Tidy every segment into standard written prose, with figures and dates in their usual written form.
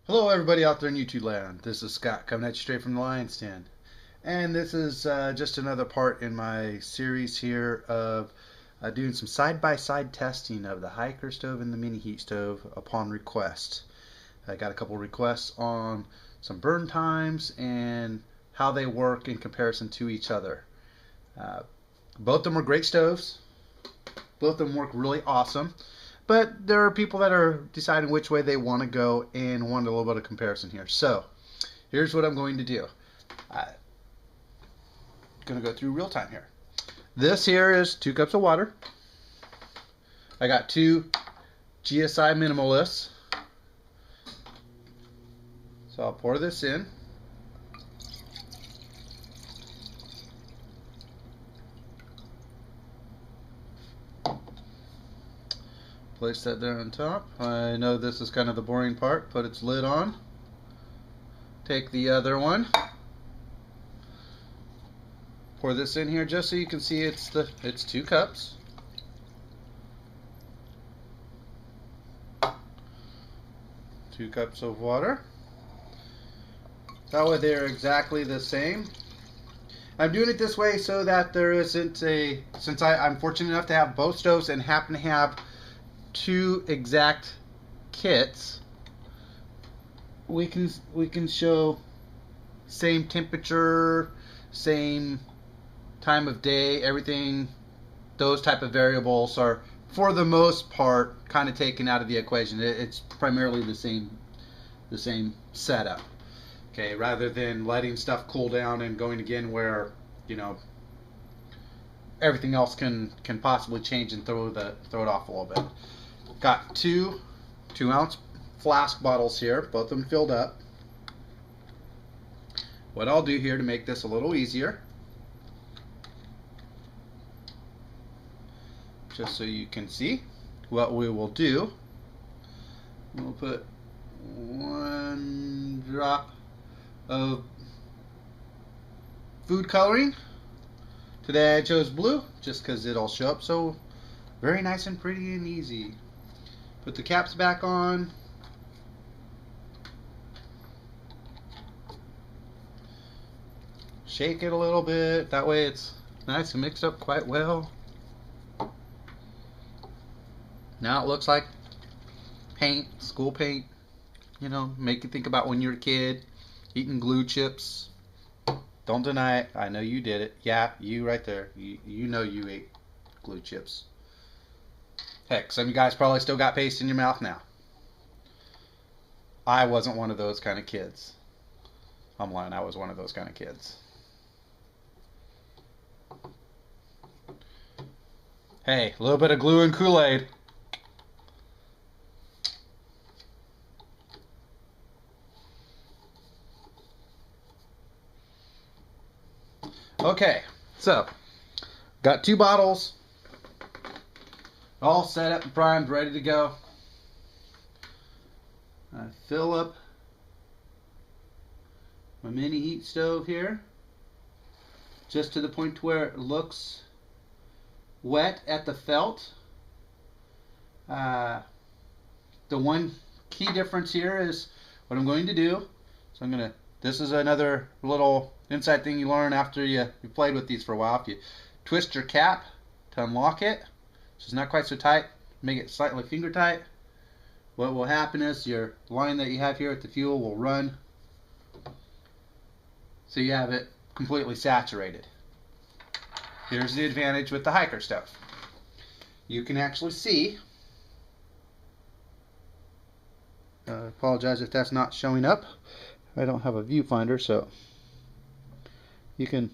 Hello everybody out there in YouTube land. This is Scott coming at you straight from the Lion's Den. And this is just another part in my series here of doing some side-by-side testing of the HYKER stove and the MiniHeat stove upon request. I got a couple requests on some burn times and how they work in comparison to each other. Both of them are great stoves. Both of them work really awesome. But there are people that are deciding which way they want to go and want a little bit of comparison here. So here's what I'm going to do. I'm going to go through real time here. This here is 2 cups of water. I got 2 GSI minimalists. So I'll pour this in. Place that there on top. I know this is kind of the boring part. Put its lid on. Take the other one. Pour this in here just so you can see it's 2 cups. Two cups of water. That way they're exactly the same. I'm doing it this way so that there isn't since I'm fortunate enough to have both stoves and happen to have 2 exact kits, we can show same temperature, same time of day, everything. Those type of variables are for the most part kind of taken out of the equation. It's primarily the same setup. Okay, rather than letting stuff cool down and going again where, you know, everything else can possibly change and throw it off a little bit. Got 2 2-ounce flask bottles here, both of them filled up. What I'll do here to make this a little easier, just so you can see, what we will do, we'll put 1 drop of food coloring. Today I chose blue just because it'll show up so very nice and pretty and easy. Put the caps back on. Shake it a little bit. That way it's nice and mixed up quite well. Now it looks like paint, school paint. You know, make you think about when you were a kid eating glue chips. Don't deny it. I know you did it. Yeah, you right there. You know you ate glue chips. Heck, some of you guys probably still got paste in your mouth now. I wasn't one of those kind of kids. I'm lying, I was one of those kind of kids. Hey, a little bit of glue and Kool-Aid. Okay, so got 2 bottles. All set up and primed, ready to go. I fill up my MiniHeat stove here, just to the point where it looks wet at the felt. The one key difference here is what I'm going to do. So this is another little inside thing you learn after you played with these for a while. If you twist your cap to unlock it, so it's not quite so tight, make it slightly finger tight. What will happen is your line that you have here at the fuel will run, so you have it completely saturated. Here's the advantage with the HYKER stuff. You can actually see, I apologize if that's not showing up. I don't have a viewfinder, so you can,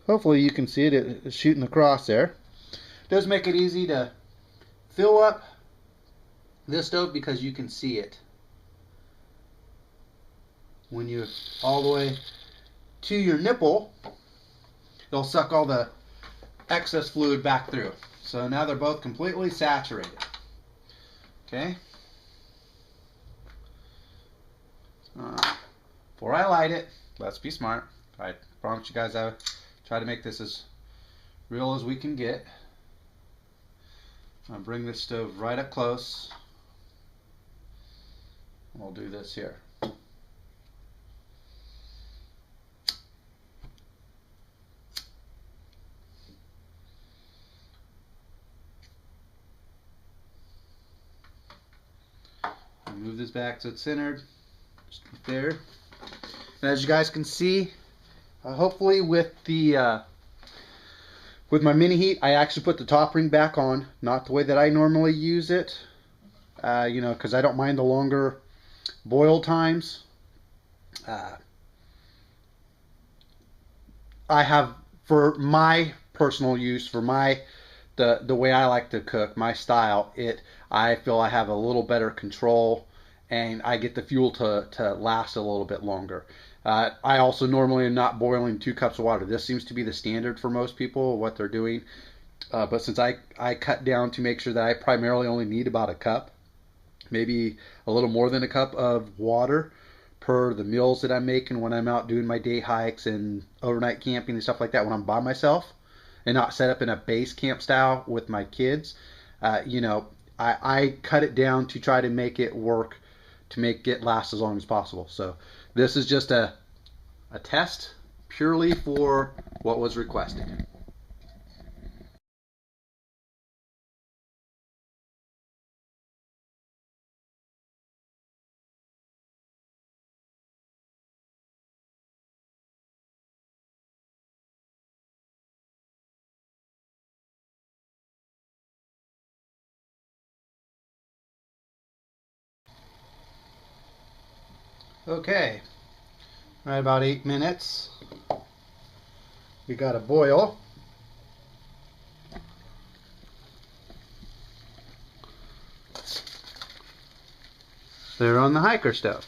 hopefully you can see it. It's shooting across there. It does make it easy to fill up this stove because you can see it when you're all the way to your nipple. It'll suck all the excess fluid back through. So now they're both completely saturated. Okay. Before I light it, let's be smart. I promise you guys I try to make this as real as we can get. I'll bring this stove right up close. We'll do this here. Move this back so it's centered. Just there. And as you guys can see, hopefully with the with my mini heat, I actually put the top ring back on, not the way that I normally use it. You know, because I don't mind the longer boil times. I have, for my personal use, for the way I like to cook, my style, I feel I have a little better control, and I get the fuel to last a little bit longer. I also normally am not boiling 2 cups of water. This seems to be the standard for most people, what they're doing. But since I cut down to make sure that I primarily only need about a cup, maybe a little more than a cup of water per the meals that I'm making when I'm out doing my day hikes and overnight camping and stuff like that, when I'm by myself and not set up in a base camp style with my kids, you know, I cut it down to try to make it work, to make it last as long as possible. So this is just a test purely for what was requested. Okay, right about 8 minutes. We got a boil. There on the hiker stove.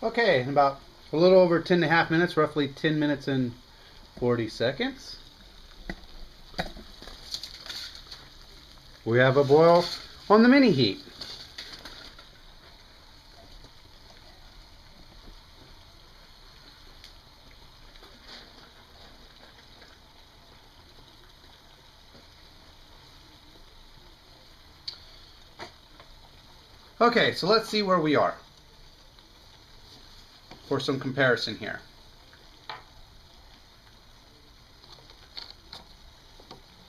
Okay, in about a little over 10.5 minutes, roughly 10 minutes and 40 seconds. We have a boil on the mini heat. Okay, so let's see where we are for some comparison here.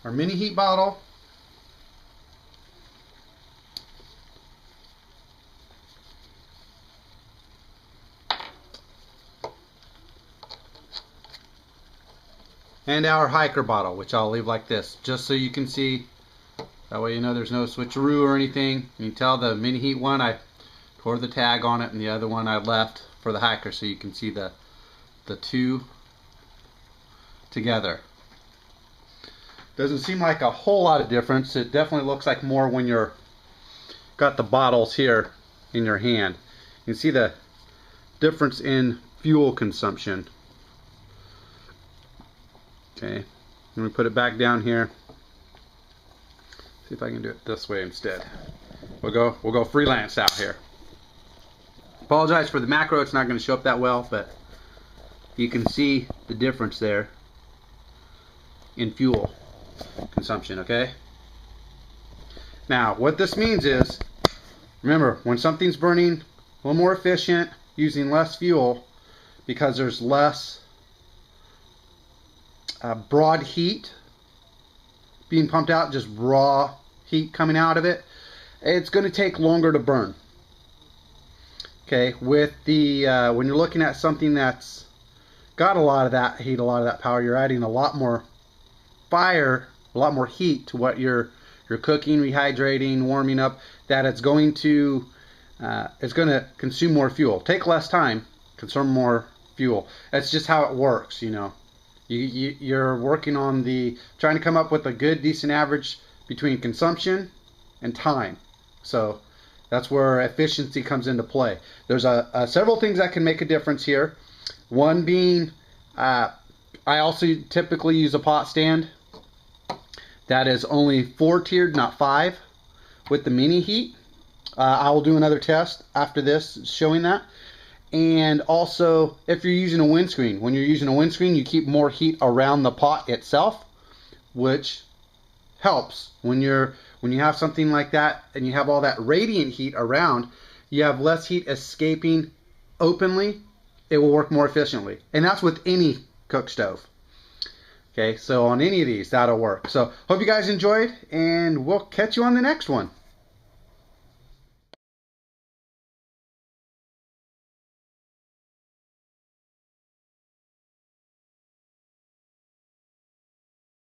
Our mini heat bottle, and our hiker bottle, which I'll leave like this, just so you can see. That way you know there's no switcheroo or anything. You can tell the mini heat one, I tore the tag on it, and the other one I left for the hiker, so you can see the two together. Doesn't seem like a whole lot of difference. It definitely looks like more when you're got the bottles here in your hand. You can see the difference in fuel consumption. Okay, let me put it back down here. See if I can do it this way instead. We'll go freelance out here. Apologize for the macro, it's not going to show up that well, but you can see the difference there in fuel consumption, okay? Now, what this means is, remember, when something's burning a little more efficient, using less fuel, because there's less broad heat being pumped out, just raw heat coming out of it, it's going to take longer to burn. Okay, with the when you're looking at something that's got a lot of that heat, a lot of that power, you're adding a lot more fire, a lot more heat to what you're cooking, rehydrating, warming up, that it's going to consume more fuel. Take less time, consume more fuel. That's just how it works, you know. You're working on trying to come up with a good, decent average between consumption and time. So that's where efficiency comes into play. There's several things that can make a difference here. One being, I also typically use a pot stand that is only 4-tiered, not 5, with the mini heat. I will do another test after this showing that. And also, if you're using a windscreen, when you're using a windscreen, you keep more heat around the pot itself, which helps when you have something like that and you have all that radiant heat around. You have less heat escaping openly. It will work more efficiently, and that's with any cook stove. Okay, so on any of these, that'll work. So hope you guys enjoyed, and we'll catch you on the next one.